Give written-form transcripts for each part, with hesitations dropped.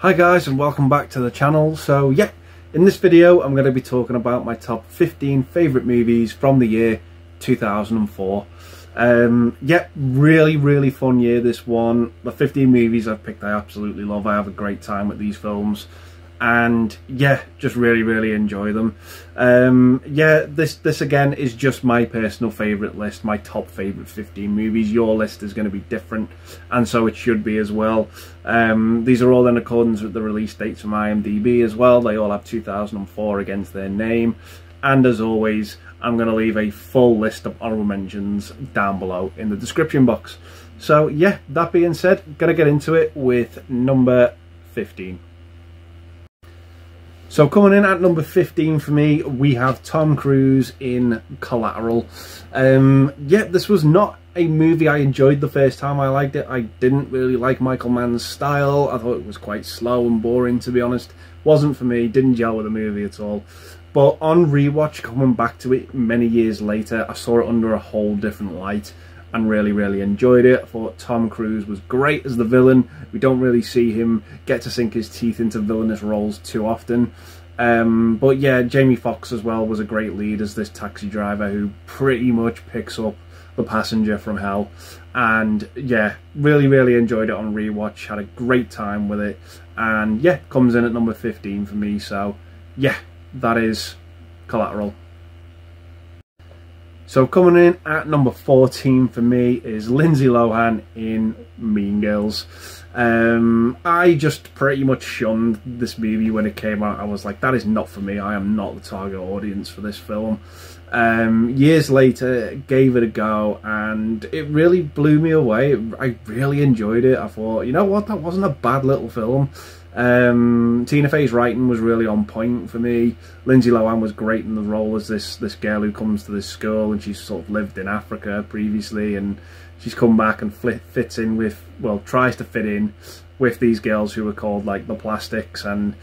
Hi guys, and welcome back to the channel. So yeah, in this video I'm going to be talking about my top 15 favourite movies from the year 2004. Yeah, really fun year this one. The 15 movies I've picked I absolutely love. I have a great time with these films, and yeah, just really enjoy them. Yeah, this again is just my personal favourite list, my top favourite 15 movies. Your list is going to be different, and so it should be as well. These are all in accordance with the release dates from IMDb as well. They all have 2004 against their name, and as always I'm going to leave a full list of honourable mentions down below in the description box. So yeah, that being said, gonna get into it with number 15. So coming in at number 15 for me, we have Tom Cruise in Collateral. Yeah, this was not a movie I enjoyed the first time I liked it. I didn't really like Michael Mann's style. I thought it was quite slow and boring, to be honest. Wasn't for me, didn't gel with the movie at all. But on rewatch, coming back to it many years later, I saw it under a whole different light and really enjoyed it. I thought Tom Cruise was great as the villain. We don't really see him get to sink his teeth into villainous roles too often. But yeah, Jamie Foxx as well was a great lead as this taxi driver who pretty much picks up the passenger from hell. And yeah, really enjoyed it on rewatch, had a great time with it, and yeah, comes in at number 15 for me. So yeah, that is Collateral. So coming in at number 14 for me is Lindsay Lohan in Mean Girls. I just pretty much shunned this movie when it came out. I was like, that is not for me. I am not the target audience for this film. Years later, gave it a go, and it really blew me away. I really enjoyed it. I thought, you know what, that wasn't a bad little film. Tina Fey's writing was really on point for me. Lindsay Lohan was great in the role as this girl who comes to this school, and she's sort of lived in Africa previously, and she's come back and fits in with, well, tries to fit in with these girls who are called like the Plastics. And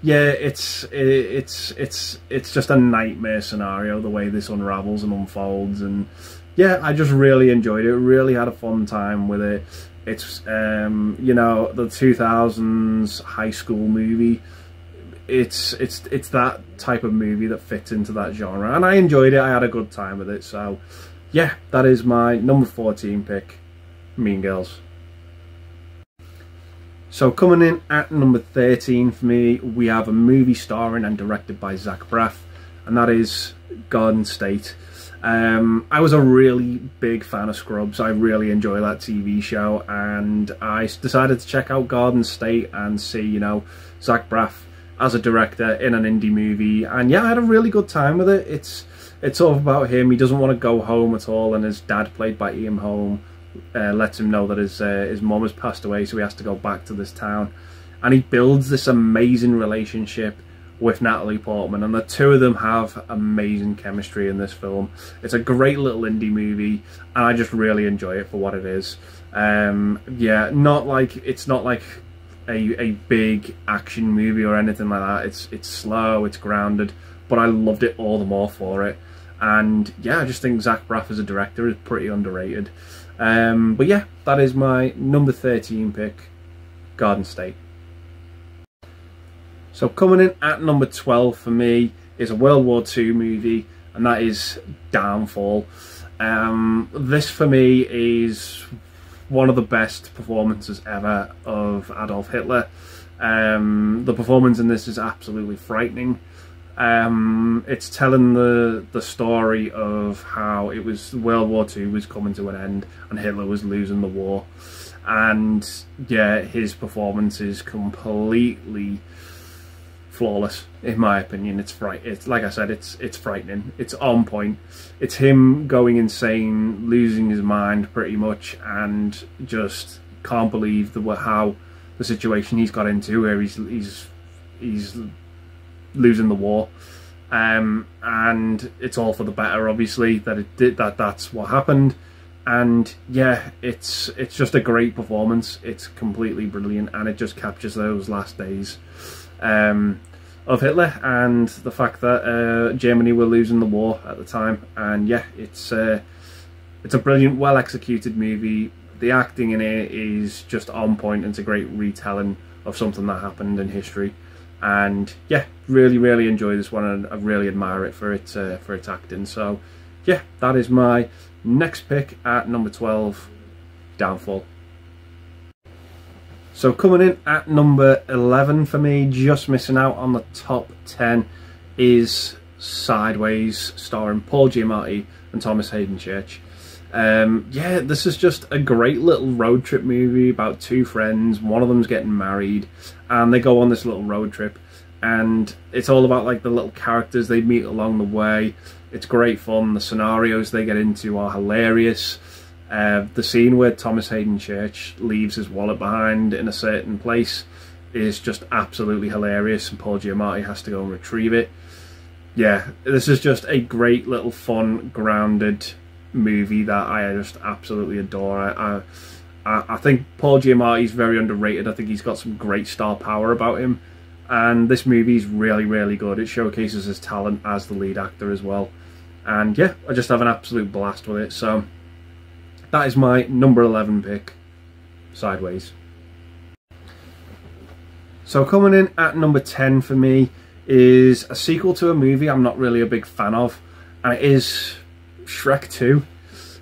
yeah, it's just a nightmare scenario the way this unravels and unfolds. And yeah, I just really enjoyed it. Really had a fun time with it. It's you know, the 2000s high school movie. It's that type of movie that fits into that genre, and I enjoyed it. I had a good time with it. So yeah, that is my number 14 pick, Mean Girls. So coming in at number 13 for me, we have a movie starring and directed by Zach Braff, and that is Garden State. I was a really big fan of Scrubs. I really enjoy that TV show, and I decided to check out Garden State and see, you know, Zach Braff as a director in an indie movie. And yeah, I had a really good time with it. It's sort of about him. He doesn't want to go home at all, and his dad, played by Ian Holm, lets him know that his mum has passed away, so he has to go back to this town. And he builds this amazing relationship with Natalie Portman, and the two of them have amazing chemistry in this film. It's a great little indie movie, and I just really enjoy it for what it is. Yeah, it's not like a big action movie or anything like that. It's slow, it's grounded, but I loved it all the more for it. And yeah, I just think Zach Braff as a director is pretty underrated. But yeah, that is my number 13 pick, Garden State. So coming in at number 12 for me is a World War II movie, and that is Downfall. This for me is one of the best performances ever of Adolf Hitler. The performance in this is absolutely frightening. It's telling the story of how it was World War II was coming to an end and Hitler was losing the war. And yeah, his performance is completely flawless in my opinion. It's like I said, it's frightening. It's on point. It's him going insane, losing his mind pretty much, and just can't believe how the situation he's got into, where he's losing the war, and it's all for the better, obviously, that's what happened. And yeah, it's just a great performance. It's completely brilliant, and it just captures those last days of Hitler and the fact that Germany were losing the war at the time. And yeah, it's a brilliant, well executed movie. The acting in it is just on point, and it's a great retelling of something that happened in history. And yeah, really enjoy this one, and I really admire it for its acting. So yeah, that is my next pick at number 12, Downfall. So coming in at number 11 for me, just missing out on the top 10, is Sideways, starring Paul Giamatti and Thomas Hayden Church. Yeah, this is just a great little road trip movie about two friends. One of them's getting married, and they go on this little road trip, and it's all about like the little characters they meet along the way. It's great fun. The scenarios they get into are hilarious. The scene where Thomas Hayden Church leaves his wallet behind in a certain place is just absolutely hilarious, and Paul Giamatti has to go and retrieve it. Yeah, this is just a great little fun, grounded movie that I just absolutely adore. I think Paul Giamatti's very underrated. I think he's got some great star power about him, and this movie's really good. It showcases his talent as the lead actor as well, and yeah, I just have an absolute blast with it. So that is my number 11 pick, Sideways. So coming in at number 10 for me is a sequel to a movie I'm not really a big fan of, and it is Shrek 2.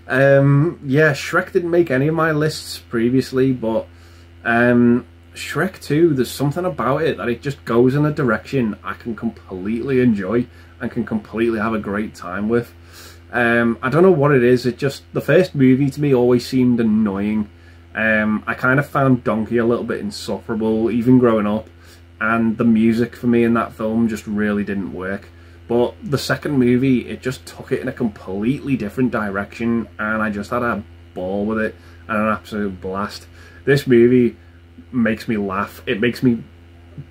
Yeah, Shrek didn't make any of my lists previously, but Shrek 2, there's something about it that it just goes in a direction I can completely enjoy and can completely have a great time with. I don't know what it is, it just, the first movie to me always seemed annoying. I kind of found Donkey a little bit insufferable, even growing up, and the music for me in that film just really didn't work. But the second movie, it just took it in a completely different direction, and I just had a ball with it and an absolute blast. This movie makes me laugh. It makes me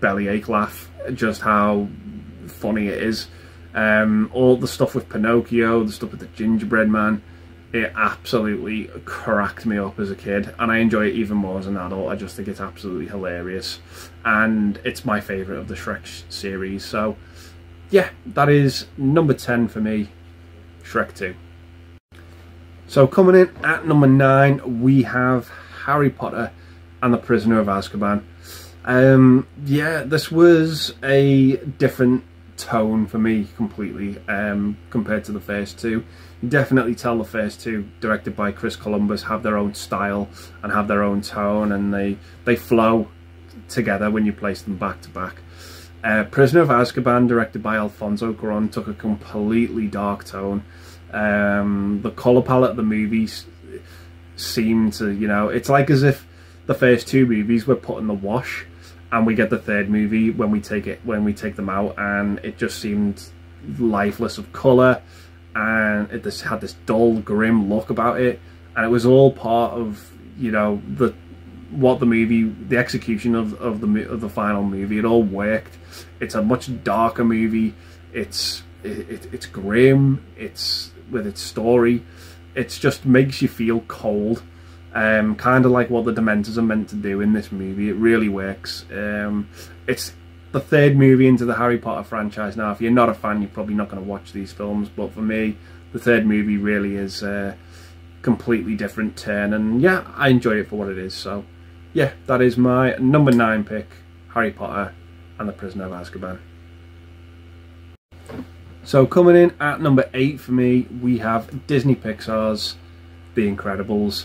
bellyache laugh, just how funny it is. All the stuff with Pinocchio, the stuff with the gingerbread man, it absolutely cracked me up as a kid, and I enjoy it even more as an adult. I just think it's absolutely hilarious, and it's my favourite of the Shrek series. So yeah, that is number 10 for me, Shrek 2. So coming in at number 9, we have Harry Potter and the Prisoner of Azkaban. Yeah, this was a different tone for me completely compared to the first two. You definitely tell the first two, directed by Chris Columbus, have their own style and have their own tone, and they flow together when you place them back to back. Prisoner of Azkaban, directed by Alfonso Cuarón, took a completely dark tone. The colour palette of the movies seemed to, you know, it's like as if the first two movies were put in the wash, and we get the third movie when we take them out, and it just seemed lifeless of colour, and it just had this dull, grim look about it, and it was all part of, you know, the execution of the final movie. It all worked. It's a much darker movie. It's grim. It's with its story. It just makes you feel cold. Kind of like what the Dementors are meant to do in this movie. It really works. It's the third movie into the Harry Potter franchise now. If you're not a fan, you're probably not going to watch these films, but for me, the third movie really is a completely different turn, and yeah, I enjoy it for what it is. So yeah, that is my number 9 pick, Harry Potter and the Prisoner of Azkaban. So coming in at number 8 for me, we have Disney Pixar's The Incredibles.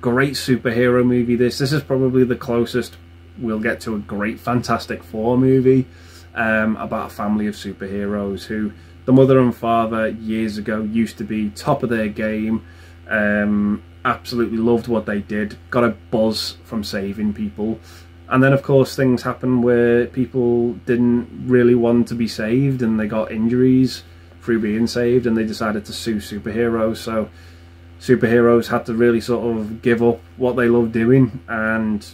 Great superhero movie. This is probably the closest we'll get to a great Fantastic Four movie, about a family of superheroes who the mother and father years ago used to be top of their game, absolutely loved what they did, got a buzz from saving people, and then of course things happened where people didn't really want to be saved, and they got injuries through being saved, and they decided to sue superheroes. So superheroes had to really sort of give up what they loved doing and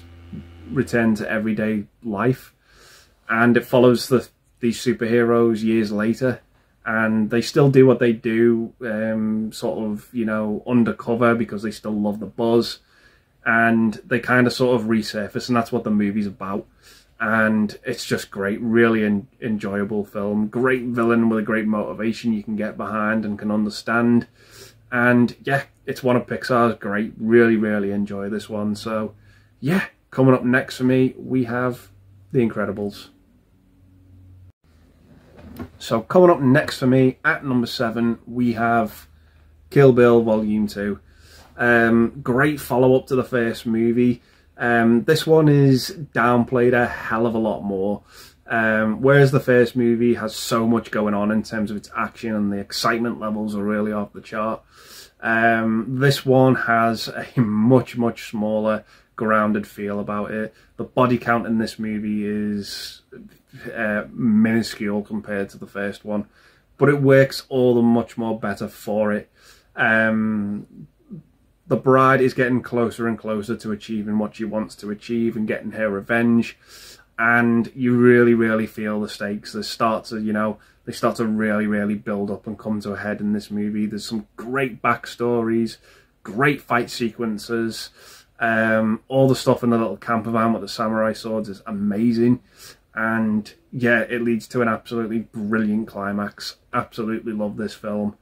return to everyday life, and it follows these superheroes years later, and they still do what they do, sort of, you know, undercover, because they still love the buzz, and they kind of sort of resurface, and that's what the movie's about. And it's just great, really enjoyable film, great villain with a great motivation you can get behind and can understand. And yeah, it's one of Pixar's great. Really enjoy this one. So yeah, Coming up next for me, we have The Incredibles. So coming up next for me, at number 7, we have Kill Bill Volume 2. Great follow-up to the first movie. This one is downplayed a hell of a lot more. Whereas the first movie has so much going on in terms of its action and the excitement levels are really off the chart. This one has a much, much smaller, grounded feel about it. The body count in this movie is minuscule compared to the first one, but it works all the much more better for it. The bride is getting closer and closer to achieving what she wants to achieve and getting her revenge, and you really, really feel the stakes. They start to really, really build up and come to a head in this movie. There's some great backstories, great fight sequences. All the stuff in the little camper van with the samurai swords is amazing. And yeah, it leads to an absolutely brilliant climax. Absolutely love this film.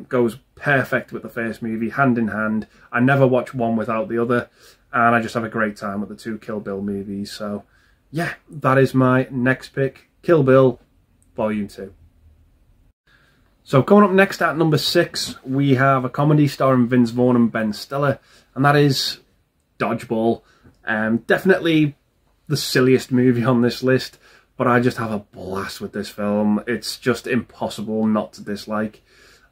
Goes perfect with the first movie, hand in hand. I never watch one without the other, and I just have a great time with the two Kill Bill movies. So yeah, that is my next pick, Kill Bill Volume 2. So coming up next at number 6, we have a comedy starring Vince Vaughn and Ben Stiller, and that is Dodgeball. Definitely the silliest movie on this list, but I just have a blast with this film. It's just impossible not to dislike.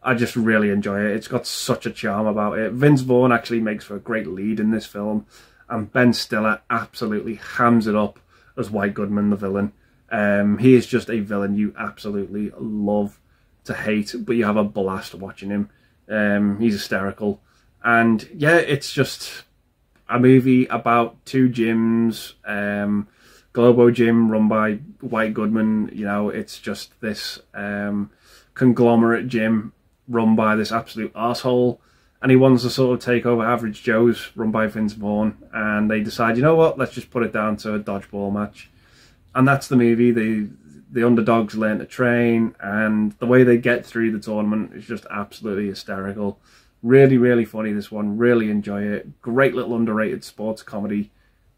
I just really enjoy it. It's got such a charm about it. Vince Vaughn actually makes for a great lead in this film, and Ben Stiller absolutely hams it up as White Goodman, the villain. He is just a villain you absolutely love to hate, but you have a blast watching him. He's hysterical. And yeah, it's just a movie about two gyms, Globo Gym run by White Goodman. You know, it's just this conglomerate gym run by this absolute arsehole, and he wants to sort of take over Average Joe's run by Vince Vaughn, and they decide, you know what, let's just put it down to a dodgeball match. And that's the movie. The underdogs learn to train, and the way they get through the tournament is just absolutely hysterical. Really, really funny, this one. Really enjoy it. Great little underrated sports comedy,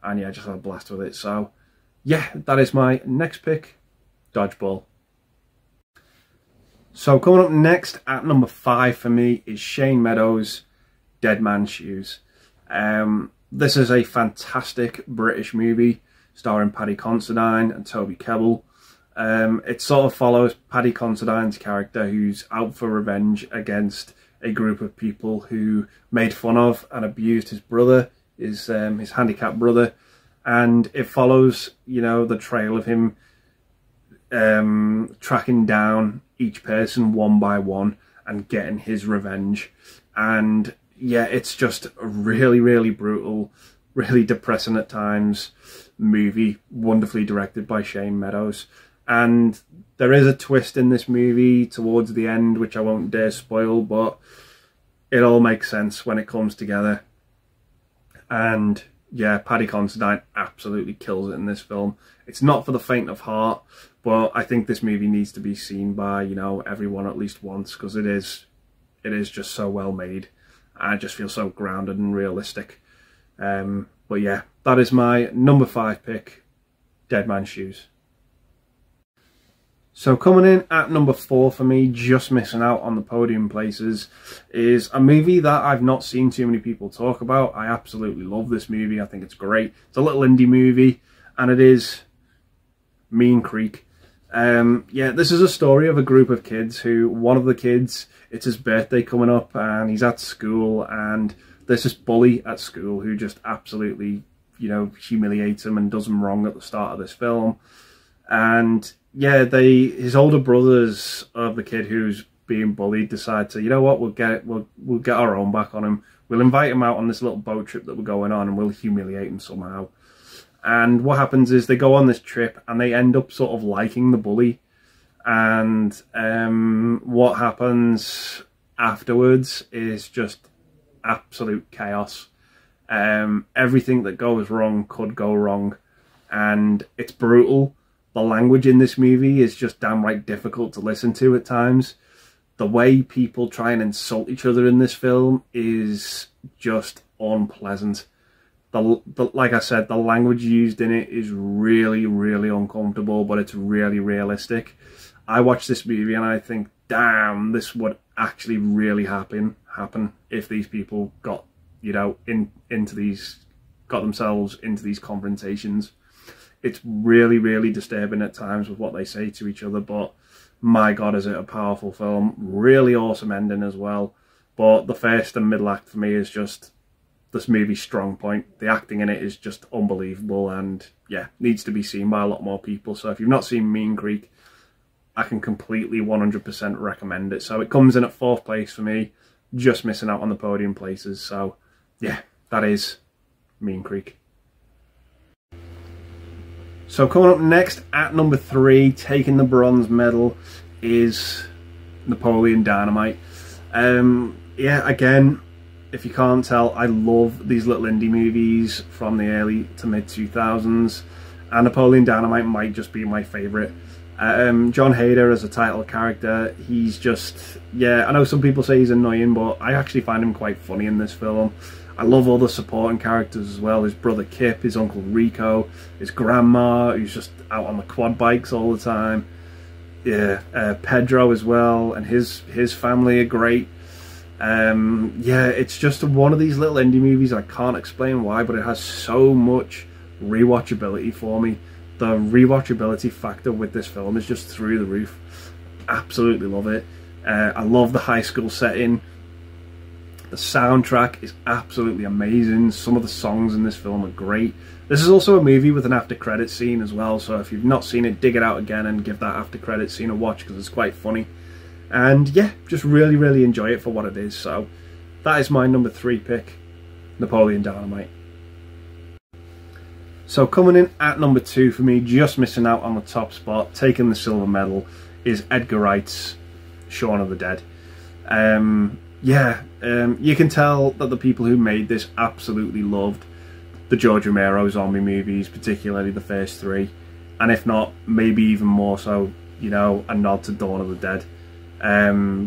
and yeah, just had a blast with it. So yeah, that is my next pick, Dodgeball. So coming up next at number 5 for me is Shane Meadows' Dead Man's Shoes. This is a fantastic British movie starring Paddy Considine and Toby Kebbell. It sort of follows Paddy Considine's character, who's out for revenge against a group of people who made fun of and abused his brother, his handicapped brother, and it follows, you know, the trail of him tracking down each person one by one and getting his revenge. And yeah, it's just a really, really brutal, really depressing at times movie, wonderfully directed by Shane Meadows. And there is a twist in this movie towards the end, which I won't dare spoil, but it all makes sense when it comes together. And yeah, Paddy Considine absolutely kills it in this film. It's not for the faint of heart, but I think this movie needs to be seen by, you know, everyone at least once, because it is just so well made. I just feel so grounded and realistic. But yeah, that is my number 5 pick, Dead Man's Shoes. So coming in at number 4 for me, just missing out on the podium places, is a movie that I've not seen too many people talk about. I absolutely love this movie. I think it's great. It's a little indie movie, and it is Mean Creek. Yeah, this is a story of a group of kids who, one of the kids, it's his birthday coming up, and he's at school, and there's this bully at school who just absolutely, you know, humiliates him and does him wrong at the start of this film. And yeah, his older brothers of the kid who's being bullied decide to, you know what, we'll get our own back on him. We'll invite him out on this little boat trip that we're going on, and we'll humiliate him somehow. And what happens is they go on this trip and they end up sort of liking the bully. And what happens afterwards is just absolute chaos. Everything that goes wrong could go wrong, and it's brutal. The language in this movie is just downright difficult to listen to at times. The way people try and insult each other in this film is just unpleasant. like I said, the language used in it is really, really uncomfortable, but it's really realistic. I watch this movie and I think, damn, this would actually really happen if these people got, you know, got themselves into these confrontations. It's really, really disturbing at times with what they say to each other, but my God, is it a powerful film. Really awesome ending as well. But the first and middle act for me is just this movie's strong point. The acting in it is just unbelievable and, yeah, needs to be seen by a lot more people. So if you've not seen Mean Creek, I can completely 100% recommend it. So it comes in at 4th place for me, just missing out on the podium places. So, yeah, that is Mean Creek. So coming up next at number 3, taking the bronze medal, is Napoleon Dynamite. Yeah, again, if you can't tell, I love these little indie movies from the early to mid 2000s, and Napoleon Dynamite might just be my favourite. John Hader as a title character, he's just, yeah, I know some people say he's annoying, but I actually find him quite funny in this film. I love all the supporting characters as well. His brother Kip, his uncle Rico, his grandma, who's just out on the quad bikes all the time. Yeah, Pedro as well, and his family are great. Yeah, it's just one of these little indie movies. I can't explain why, but it has so much rewatchability for me. The rewatchability factor with this film is just through the roof. Absolutely love it. I love the high school setting. The soundtrack is absolutely amazing. Some of the songs in this film are great. This is also a movie with an after credit scene as well, so if you've not seen it, dig it out again and give that after credit scene a watch, because it's quite funny. And yeah, just really, really enjoy it for what it is. So that is my number 3 pick, Napoleon Dynamite. So coming in at number 2 for me, just missing out on the top spot, taking the silver medal, is Edgar Wright's Shaun of the Dead. You can tell that the people who made this absolutely loved the George Romero zombie movies, particularly the first 3, and if not, maybe even more so, you know, a nod to Dawn of the Dead.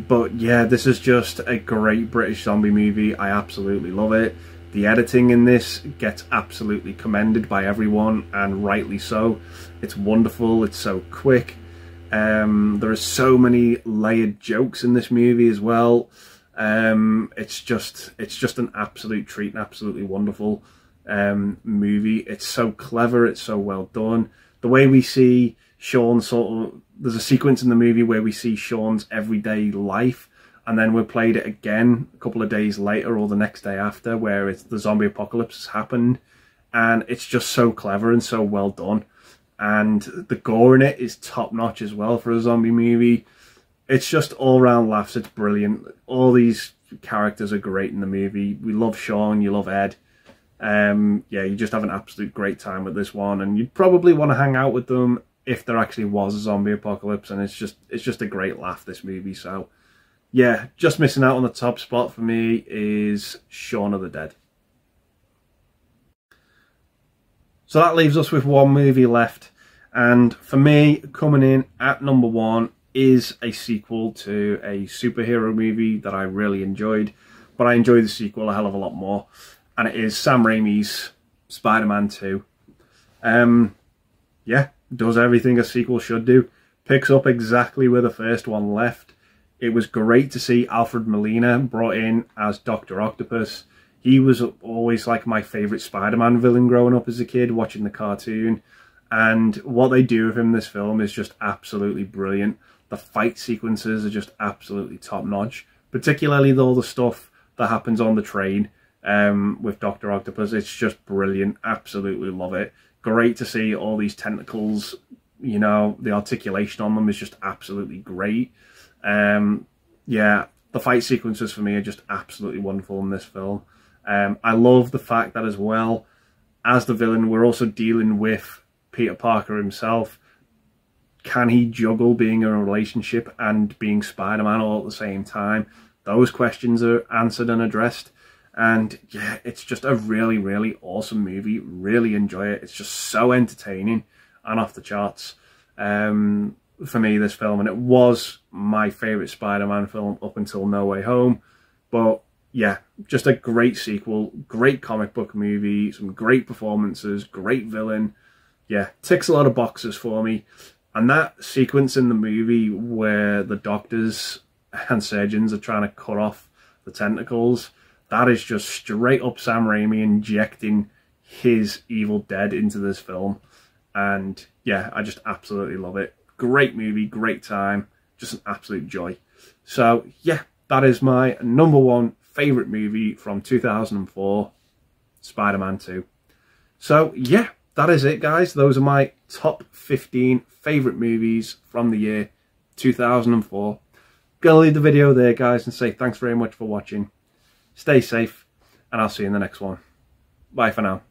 But yeah, this is just a great British zombie movie. I absolutely love it. The editing in this gets absolutely commended by everyone, and rightly so. It's wonderful, it's so quick. There are so many layered jokes in this movie as well. It's just an absolute treat, an absolutely wonderful movie. It's so clever, it's so well done. The way we see Shaun there's a sequence in the movie where we see Shaun's everyday life, and then we're played it again a couple of days later or the next day after, where the zombie apocalypse has happened, and it's just so clever and so well done. And the gore in it is top notch as well for a zombie movie. It's just all round laughs. It's brilliant. All these characters are great in the movie. We love Shaun, you love Ed. Yeah, you just have an absolute great time with this one, and you'd probably want to hang out with them if there actually was a zombie apocalypse. And it's just a great laugh, this movie. So yeah, just missing out on the top spot for me is Shaun of the Dead. So that leaves us with one movie left, and for me, coming in at number 1 is a sequel to a superhero movie that I really enjoyed, but I enjoyed the sequel a hell of a lot more, and it is Sam Raimi's Spider-Man 2. Yeah, does everything a sequel should do. Picks up exactly where the first one left. It was great to see Alfred Molina brought in as Dr. Octopus. He was always like my favourite Spider-Man villain growing up as a kid, watching the cartoon. And what they do with him in this film is just absolutely brilliant. The fight sequences are just absolutely top-notch. Particularly all the stuff that happens on the train with Dr. Octopus. It's just brilliant. Absolutely love it. Great to see all these tentacles. You know, the articulation on them is just absolutely great. Yeah, the fight sequences for me are just absolutely wonderful in this film. I love the fact that as well, as the villain, we're also dealing with Peter Parker himself. Can he juggle being in a relationship and being Spider-Man all at the same time? Those questions are answered and addressed. And yeah, it's just a really, really awesome movie. Really enjoy it. It's just so entertaining and off the charts. For me, this film, and it was my favourite Spider-Man film up until No Way Home. But yeah, just a great sequel, great comic book movie, some great performances, great villain. Yeah, ticks a lot of boxes for me. And that sequence in the movie where the doctors and surgeons are trying to cut off the tentacles, that is just straight up Sam Raimi injecting his Evil Dead into this film. And yeah, I just absolutely love it. Great movie, great time, just an absolute joy. So yeah, that is my number one favourite movie from 2004, Spider-Man 2. So yeah, that is it, guys. Those are my top 15 favourite movies from the year 2004. Gonna leave the video there, guys, and say thanks very much for watching. Stay safe, and I'll see you in the next one. Bye for now.